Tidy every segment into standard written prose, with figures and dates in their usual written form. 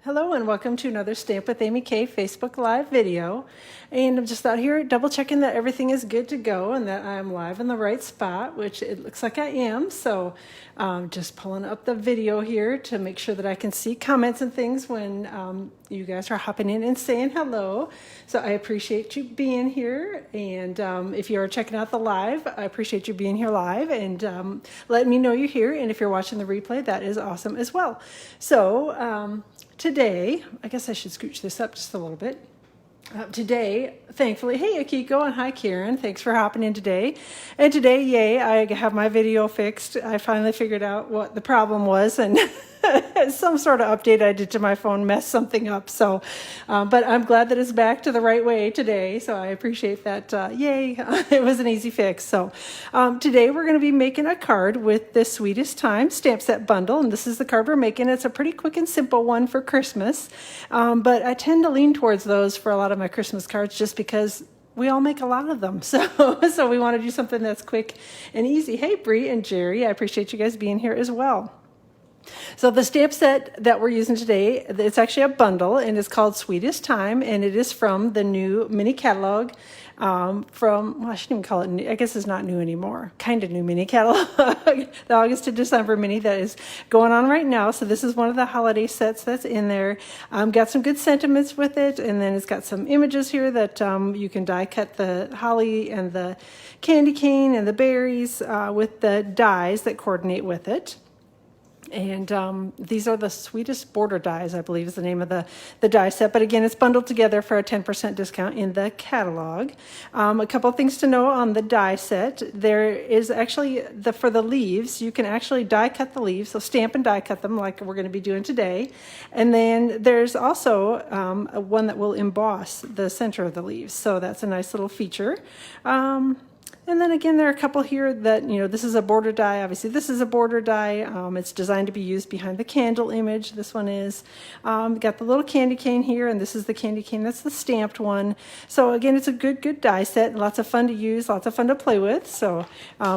Hello and welcome to another Stamp with Amy K Facebook Live video. And I'm just out here double checking that everything is good to go and that I'm live in the right spot, which it looks like I am. So just pulling up the video here to make sure that I can see comments and things when you guys are hopping in and saying hello. So I appreciate you being here. And if you are checking out the live, I appreciate you being here live and letting me know you're here. And if you're watching the replay, that is awesome as well. So today, I guess I should scooch this up just a little bit. Today, thankfully, hey Akiko and hi Karen, thanks for hopping in today. And today, yay, I have my video fixed. I finally figured out what the problem was and some sort of update I did to my phone messed something up. So, but I'm glad that it's back to the right way today. So I appreciate that. Yay, it was an easy fix. So today we're going to be making a card with the Sweetest Time stamp set bundle. And this is the card we're making. It's a pretty quick and simple one for Christmas. But I tend to lean towards those for a lot of my Christmas cards just because we all make a lot of them. So we want to do something that's quick and easy. Hey, Bree and Jerry, I appreciate you guys being here as well. So the stamp set that we're using today, it's actually a bundle and it's called Sweetest Time, and it is from the new mini catalog well, I shouldn't even call it new. I guess it's not new anymore. Kind of new mini catalog. The August to December mini that is going on right now. So this is one of the holiday sets that's in there. Got some good sentiments with it, and then it's got some images here that you can die cut the holly and the candy cane and the berries with the dies that coordinate with it. And these are the Sweetest border dies, I believe is the name of the die set. But again, it's bundled together for a 10% discount in the catalog. A couple of things to know on the die set. There is actually, for the leaves, you can actually die cut the leaves. So stamp and die cut them like we're going to be doing today. And then there's also one that will emboss the center of the leaves. So that's a nice little feature. And then again, there are a couple here that, this is a border die. Obviously, this is a border die. It's designed to be used behind the candle image. This one is. Got the little candy cane here, and this is the candy cane. That's the stamped one. So again, it's a good die set. Lots of fun to use, lots of fun to play with. So,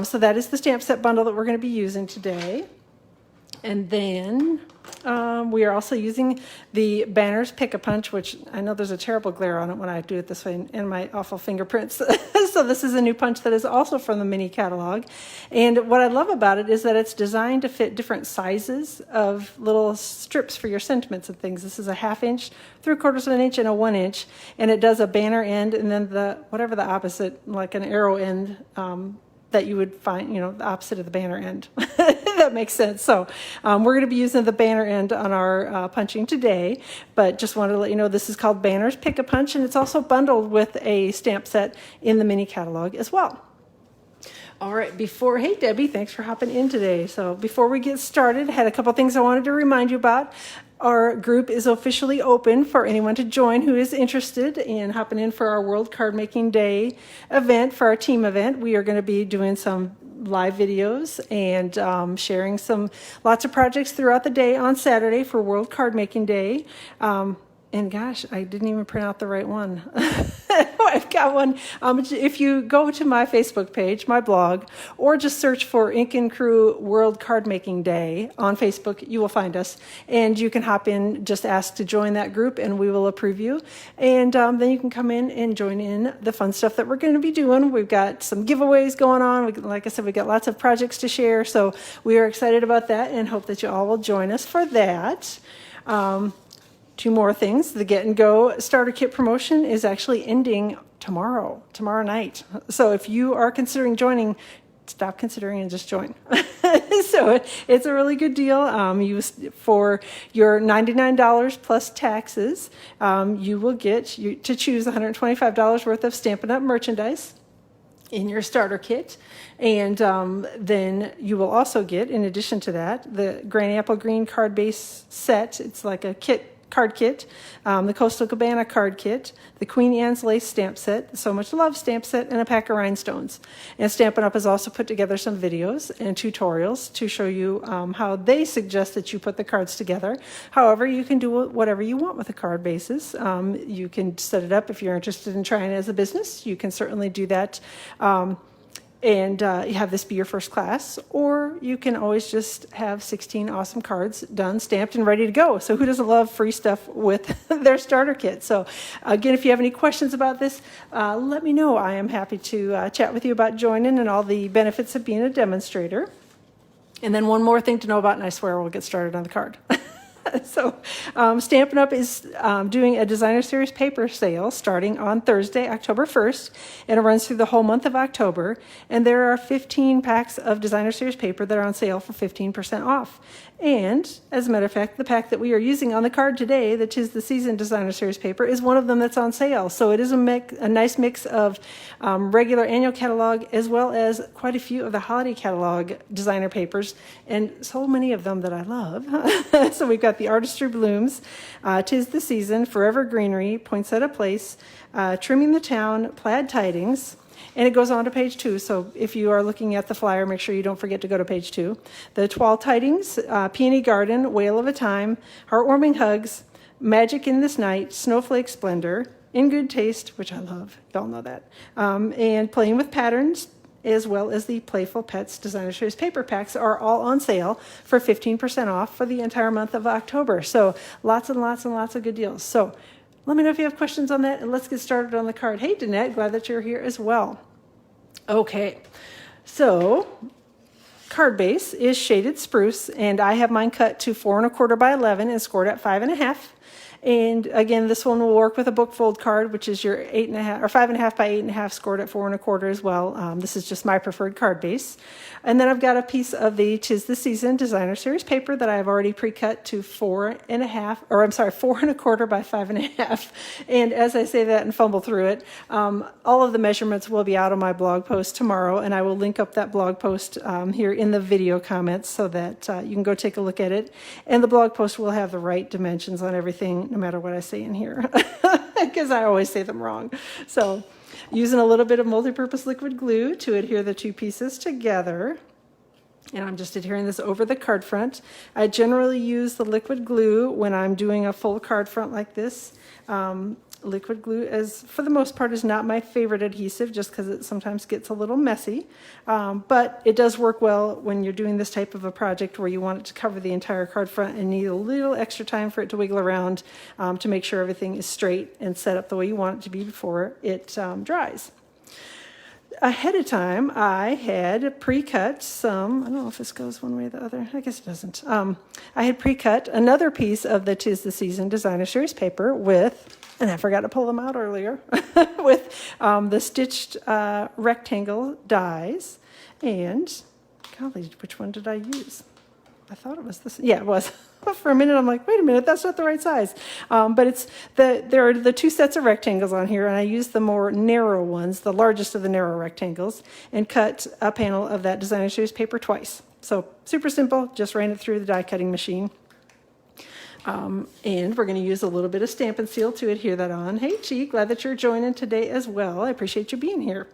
so that is the stamp set bundle that we're going to be using today. And then we are also using the Banners Pick-a-Punch, which I know there's a terrible glare on it when I do it this way and my awful fingerprints. So this is a new punch that is also from the mini catalog. And what I love about it is that it's designed to fit different sizes of little strips for your sentiments and things. This is a 1/2 inch, 3/4 of an inch, and a 1 inch. And it does a banner end and then whatever the opposite, like an arrow end, that you would find, the opposite of the banner end. That makes sense. So we're going to be using the banner end on our punching today, but just wanted to let you know this is called Banners Pick-a-Punch, and it's also bundled with a stamp set in the mini catalog as well. All right, hey Debbie, thanks for hopping in today. So before we get started, I had a couple things I wanted to remind you about. Our group is officially open for anyone to join who is interested in hopping in for our World Card Making Day event, for our team event. We are going to be doing some live videos and sharing lots of projects throughout the day on Saturday for World Card Making Day. And gosh, I didn't even print out the right one. I've got one. If you go to my Facebook page, my blog, or just search for Ink and Crew World Card Making Day on Facebook, you will find us. And you can hop in, just ask to join that group, and we will approve you. And then you can come in and join in the fun stuff that we're going to be doing. We've got some giveaways going on. Like I said, we've got lots of projects to share. So we are excited about that and hope that you all will join us for that. Two more things. The Get and Go Starter Kit promotion is actually ending tomorrow night. So if you are considering joining, stop considering and just join. So it's a really good deal. For your $99 plus taxes, you will get to choose $125 worth of Stampin' Up! Merchandise in your starter kit. And then you will also get, in addition to that, the Granny Apple Green card base set. It's like a card kit, the Coastal Cabana card kit, the Queen Anne's lace stamp set, So Much Love stamp set, and a pack of rhinestones. And Stampin' Up! Has also put together some videos and tutorials to show you how they suggest that you put the cards together. However, you can do whatever you want with the card bases. You can set it up if you're interested in trying it as a business. You can certainly do that. And you have this be your first class, or or you can always just have 16 awesome cards done, stamped, and ready to go. So who doesn't love free stuff with their starter kit? So again, if you have any questions about this, let me know. I am happy to chat with you about joining and all the benefits of being a demonstrator. And then one more thing to know about, and I swear we'll get started on the card. So Stampin' Up! Is doing a Designer Series paper sale starting on Thursday, October 1st, and it runs through the whole month of October. And there are 15 packs of Designer Series paper that are on sale for 15% off. And as a matter of fact, the pack that we are using on the card today, the 'Tis the Season Designer Series paper, is one of them that's on sale. So it is a nice mix of regular annual catalog as well as quite a few of the holiday catalog designer papers, and so many of them that I love. So we've got the Artistry Blooms, 'Tis the Season, Forever Greenery, Poinsettia Place, Trimming the Town, Plaid Tidings, and it goes on to page 2. So if you are looking at the flyer, make sure you don't forget to go to page 2. The Twal Tidings, Peony Garden, Whale of a Time, Heartwarming Hugs, Magic in This Night, Snowflake Splendor, In Good Taste, which I love, y'all know that, and Playing with Patterns, as well as the Playful Pets Designer Series paper packs are all on sale for 15% off for the entire month of October. So lots and lots and lots of good deals. So let me know if you have questions on that, and let's get started on the card. Hey, Danette, glad that you're here as well. Okay, so card base is shaded spruce, and I have mine cut to 4 1/4 by 11 and scored at 5 1/2. And again, this one will work with a book fold card, which is your 8 1/2 or 5 1/2 by 8 1/2, scored at 4 1/4 as well. This is just my preferred card base. And then I've got a piece of the 'Tis the Season Designer Series paper that I've already pre-cut to 4 1/4 by 5 1/2. And as I say that and fumble through it, all of the measurements will be out on my blog post tomorrow, and I will link up that blog post here in the video comments so that you can go take a look at it. And the blog post will have the right dimensions on everything, no matter what I say in here, because I always say them wrong. So using a little bit of multi-purpose liquid glue to adhere the two pieces together. And I'm just adhering this over the card front. I generally use the liquid glue when I'm doing a full card front like this. Liquid glue, as for the most part, is not my favorite adhesive just because it sometimes gets a little messy. But it does work well when you're doing this type of a project where you want it to cover the entire card front and need a little extra time for it to wiggle around to make sure everything is straight and set up the way you want it to be before it dries. Ahead of time, I had pre-cut some, I don't know if this goes one way or the other, I guess it doesn't. I had pre-cut another piece of the 'Tis the Season Designer Series paper with, and I forgot to pull them out earlier, with the stitched rectangle dies. And, golly, which one did I use? I thought it was this. Yeah, it was. For a minute, I'm like, wait a minute, that's not the right size. But there are the 2 sets of rectangles on here, and I used the more narrow ones, the largest of the narrow rectangles, and cut a panel of that Designer Series paper twice. So super simple, just ran it through the die cutting machine. And we're going to use a little bit of Stampin' Seal to adhere that on. Hey, Chi, glad that you're joining today as well. I appreciate you being here.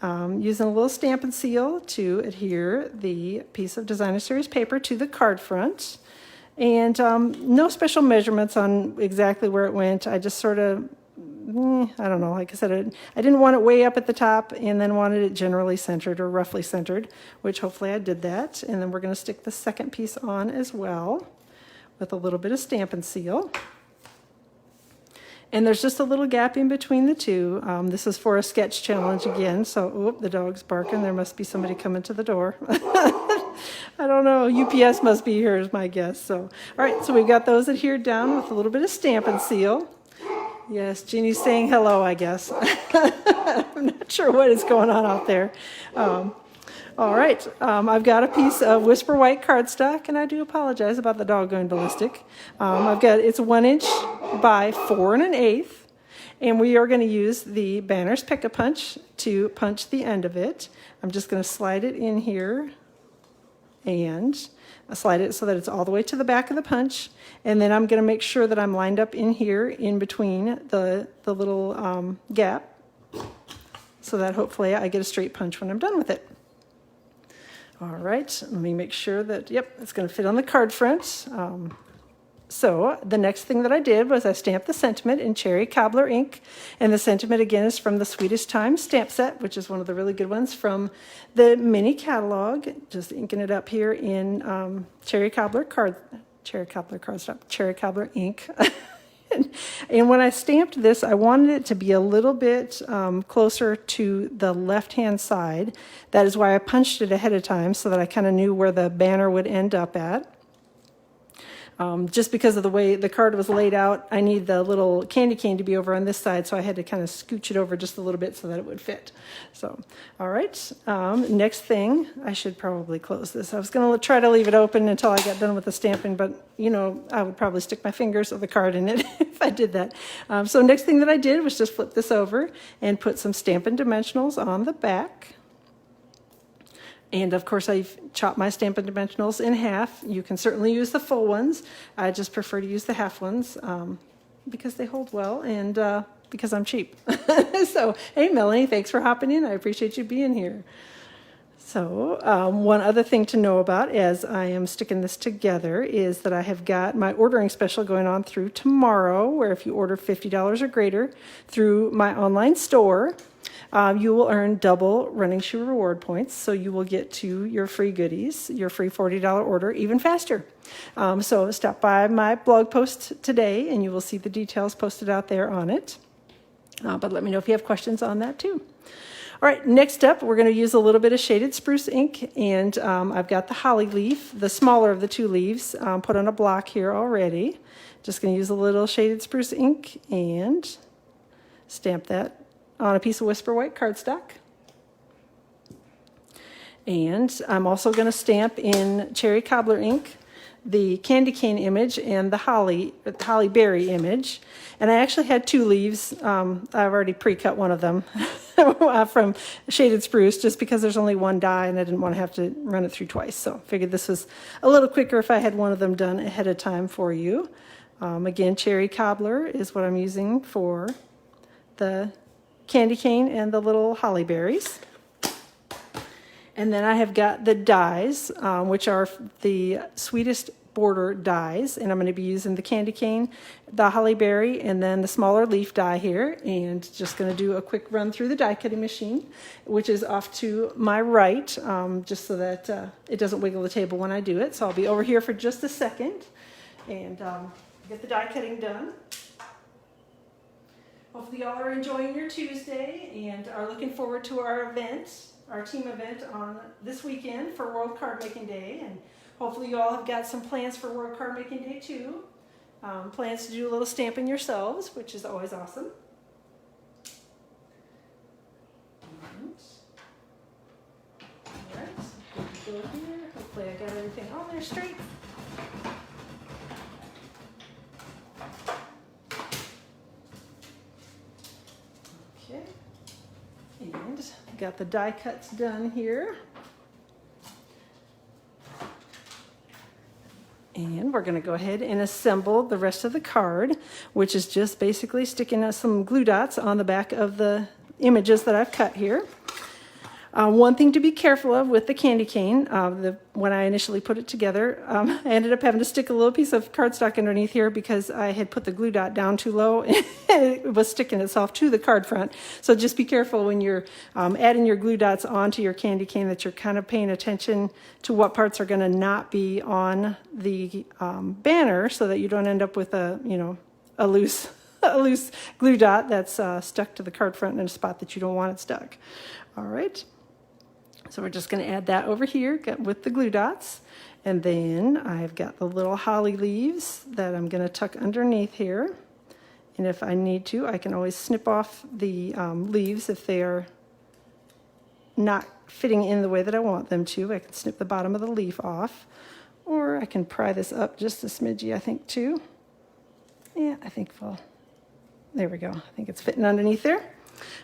Using a little Stampin' Seal to adhere the piece of Designer Series paper to the card front. And no special measurements on exactly where it went. I just sort of, I don't know, like I said, I didn't want it way up at the top and then wanted it generally centered or roughly centered, which hopefully I did that. And then we're going to stick the second piece on as well with a little bit of Stampin' Seal. And there's just a little gap in between the two. This is for a sketch challenge again. So, the dog's barking. There must be somebody coming to the door. I don't know. UPS must be here is my guess. So, all right. So we've got those adhered down with a little bit of Stampin' Seal. Yes, Jeannie's saying hello, I guess. I'm not sure what is going on out there. All right, I've got a piece of Whisper White cardstock, and I do apologize about the dog going ballistic. It's 1 inch by 4 1/8, and we are going to use the Banner's Pick-a-Punch to punch the end of it. I'm just going to slide it in here, and slide it so that it's all the way to the back of the punch, and then I'm going to make sure that I'm lined up in here in between the little gap, so that hopefully I get a straight punch when I'm done with it. All right, let me make sure that, yep, it's going to fit on the card front. So the next thing that I did was I stamped the sentiment in cherry cobbler ink. And the sentiment again is from the Sweetest Time stamp set, which is one of the really good ones from the mini catalog. Just inking it up here in cherry cobbler ink. And when I stamped this, I wanted it to be a little bit closer to the left-hand side. That is why I punched it ahead of time so that I kind of knew where the banner would end up at. Just because of the way the card was laid out, I need the little candy cane to be over on this side, so I had to kind of scooch it over just a little bit so that it would fit. So, all right, next thing, I should probably close this. I was going to try to leave it open until I got done with the stamping, but, you know, I would probably stick my fingers or the card in it if I did that. So next thing that I did was just flip this over and put some Stampin' Dimensionals on the back. And of course, I've chopped my Stampin' Dimensionals in half. You can certainly use the full ones. I just prefer to use the half ones because they hold well and because I'm cheap. So, hey, Melanie, thanks for hopping in. I appreciate you being here. So, one other thing to know about as I am sticking this together is that I have got my ordering special going on through tomorrow, where if you order $50 or greater through my online store, you will earn double running shoe reward points, so you will get to your free goodies, your free $40 order, even faster. So stop by my blog post today, and you will see the details posted out there on it. But let me know if you have questions on that too. All right, next up, we're going to use a little bit of shaded spruce ink, and I've got the holly leaf, the smaller of the two leaves, put on a block here already. Just going to use a little shaded spruce ink and stamp that on a piece of Whisper White cardstock. And I'm also going to stamp in cherry cobbler ink the candy cane image and the holly berry image. And I actually had two leaves. I've already pre-cut one of them from shaded spruce just because there's only one die and I didn't want to have to run it through twice. So I figured this was a little quicker if I had one of them done ahead of time for you. Again, cherry cobbler is what I'm using for the candy cane and the little holly berries. And then I have got the dies, which are the Sweetest border dies, and I'm going to be using the candy cane, the holly berry, and then the smaller leaf die here, and just going to do a quick run through the die cutting machine, which is off to my right, just so that it doesn't wiggle the table when I do it. So I'll be over here for just a second and get the die cutting done. Hopefully y'all are enjoying your Tuesday and are looking forward to our event, our team event on this weekend for World Card Making Day. And hopefully you all have got some plans for World Card Making Day too. Plans to do a little stamping yourselves, which is always awesome. All right, good to go here. Hopefully I got everything on there straight. And got the die cuts done here. And we're going to go ahead and assemble the rest of the card, which is just basically sticking some glue dots on the back of the images that I've cut here. One thing to be careful of with the candy cane, when I initially put it together, I ended up having to stick a little piece of cardstock underneath here because I had put the glue dot down too low and it was sticking itself to the card front. So just be careful when you're adding your glue dots onto your candy cane that you're kind of paying attention to what parts are going to not be on the banner so that you don't end up with a loose glue dot that's stuck to the card front in a spot that you don't want it stuck. All right. So we're just going to add that over here with the glue dots. And then I've got the little holly leaves that I'm going to tuck underneath here. And if I need to, I can always snip off the leaves if they are not fitting in the way that I want them to. I can snip the bottom of the leaf off. Or I can pry this up just a smidgy, I think, too. Yeah, I think there we go. I think it's fitting underneath there.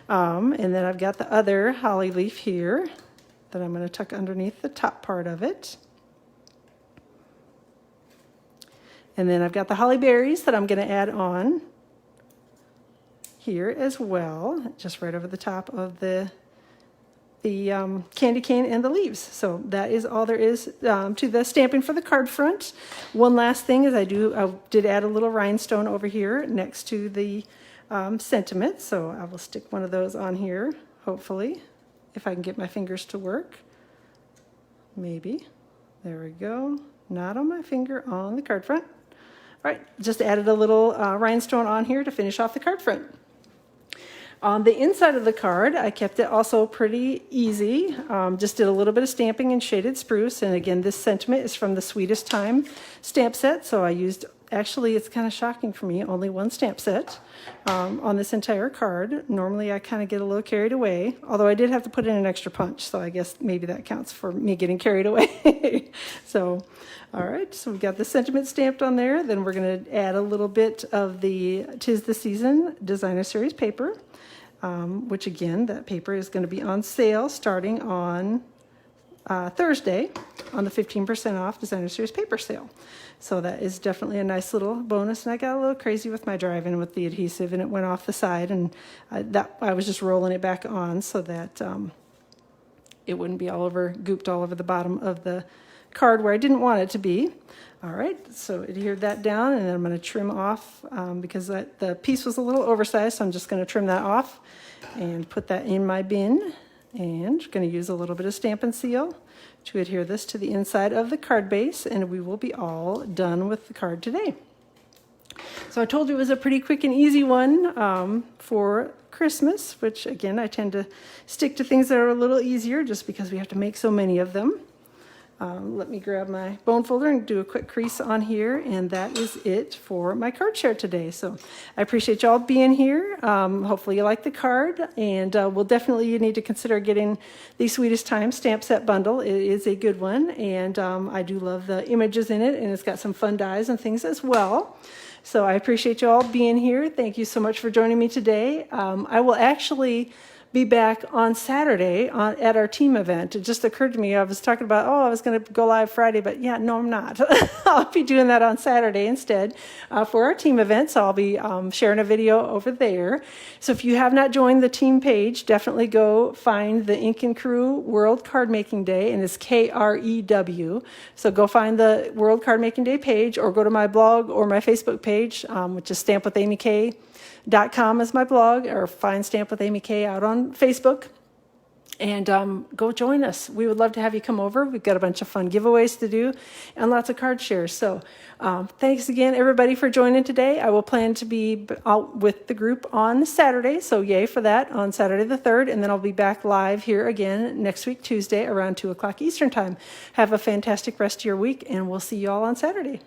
And then I've got the other holly leaf here that I'm going to tuck underneath the top part of it. And then I've got the holly berries that I'm going to add on here as well, just right over the top of the candy cane and the leaves. So that is all there is to the stamping for the card front. One last thing is I did add a little rhinestone over here next to the sentiment. So I will stick one of those on here, hopefully, if I can get my fingers to work. Maybe. There we go. Not on my finger, on the card front. All right, just added a little rhinestone on here to finish off the card front. On the inside of the card, I kept it also pretty easy. Just did a little bit of stamping in shaded spruce. And again, this sentiment is from the Sweetest Time stamp set. So I used, actually, it's kind of shocking for me, only one stamp set on this entire card. Normally, I kind of get a little carried away, although I did have to put in an extra punch. So I guess maybe that counts for me getting carried away. So, all right, so we've got the sentiment stamped on there. Then we're going to add a little bit of the 'Tis the Season Designer Series paper. Which again, that paper is going to be on sale starting on Thursday on the 15% off Designer Series paper sale. So that is definitely a nice little bonus. And I got a little crazy with my driving with the adhesive, and it went off the side, and I was just rolling it back on so that it wouldn't be gooped all over the bottom of the card where I didn't want it to be. All right, so adhered that down, and then I'm going to trim off because the piece was a little oversized, so I'm just going to trim that off and put that in my bin. And going to use a little bit of Stampin' Seal to adhere this to the inside of the card base, and we will be all done with the card today. So I told you it was a pretty quick and easy one for Christmas, which again, I tend to stick to things that are a little easier just because we have to make so many of them. Let me grab my bone folder and do a quick crease on here, and that is it for my card share today. So I appreciate y'all being here. Hopefully you like the card, and you need to consider getting the Sweetest Time stamp set bundle. It is a good one, and I do love the images in it, and it's got some fun dies and things as well. So I appreciate y'all being here. Thank you so much for joining me today. I will actually be back on Saturday at our team event. It just occurred to me, I was talking about, I was going to go live Friday, but yeah, no, I'm not. I'll be doing that on Saturday instead for our team event. So I'll be sharing a video over there. So if you have not joined the team page, definitely go find the Ink and Crew World Card Making Day, and it's KREW. So go find the World Card Making Day page, or go to my blog or my Facebook page, which is stampwithamyk.com is my blog, or find Stamp with Amy K out on Facebook, and go join us. We would love to have you come over. We've got a bunch of fun giveaways to do and lots of card shares. So thanks again, everybody, for joining today. I will plan to be out with the group on Saturday, so yay for that, on Saturday the 3rd, and then I'll be back live here again next week, Tuesday, around 2 o'clock Eastern Time. Have a fantastic rest of your week, and we'll see you all on Saturday.